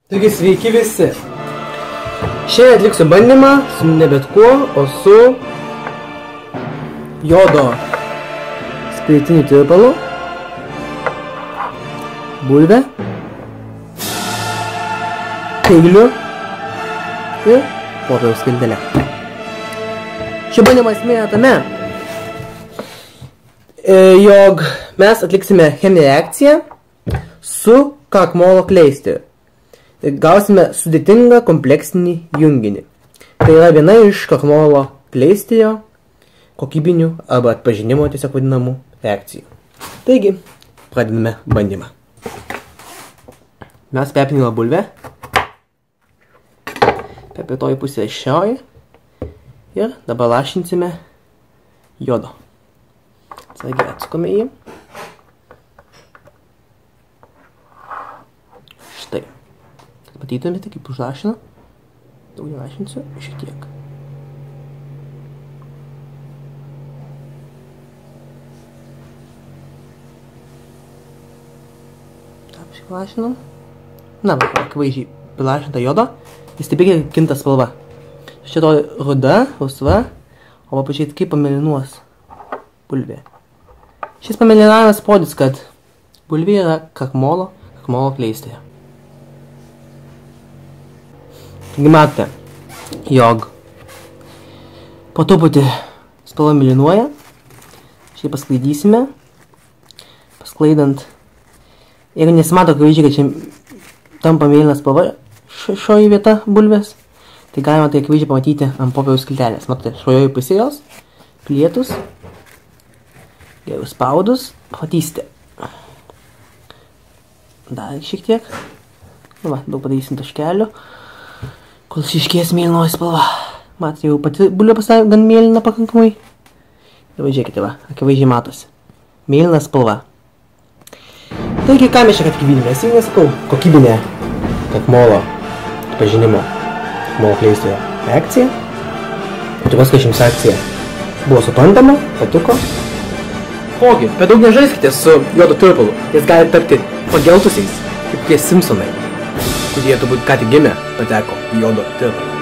Taigi sveiki visi. Šiandien atliksiu bandymą su ne bet kuo, o su jodo spiritiniu tirpalu, bulve, peiliu ir popieriaus skiltele. Šio bandymo esmė yra tame, jog mes atliksime cheminę reakciją su krakmolo kleisteriu. Gausime sudėtingą kompleksinį junginį. Tai yra viena iš krakmolo kleisterio kokybinių arba atpažinimo tiesiog vadinamų reakcijų. Taigi, pradedame bandymą. Mes perpinime bulvę. Perpitoji pusė šioji. Ir dabar lašinsime jodo. Atsargiai atsukome jį. Štai. Matytumėte, kaip užlašinu. Daug nelašinsiu, šiek tiek. Taip, šiek lašinam. Na, akivaizdžiai prilašinta jodo. Jis taip irgi kinta spalva. Čia to ruda, rusva, o pažiūrėt, kaip pamėlynuos bulvė. Šis pamėlynavimas parodys, kad bulvė yra krakmolo kleisterio. Taigi matote, jog po truputį spalva mėlynuoja. Štai pasklaidysime. Pasklaidant, jeigu nesimato akivaizdžiai, kad čia tampa mėlyna spalva šioji vieta bulvės, tai galima tai akivaizdžiai pamatyti ant popieriaus skiltelės. Matote, šioje pusėje jos plietus, gerus spaudus, pamatysite. Dar šiek tiek. Nu va, daug padarysim taškelių. Kol išryškės mėlynoji spalva. Matote, jau pati bulvė pasidarė gan mėlyna pakankamai. Ir važiuokite, va, akivaizdžiai matosi. Mėlyna spalva. Taigi, ką mes čia atgyvinime? Esi nesakau, kokybinė krakmolo atpažinimo krakmolo kleisterio reakcija. Tikiuosi, kad jums akcija buvo suprantama, patiko. Ogi, per daug nežaiskite su jodo tirpalu. Jis gali tapti pageltusiais, kaip tie Simpsonai, kurie turbūt ką tik gimė pateko į jodo tirpalą.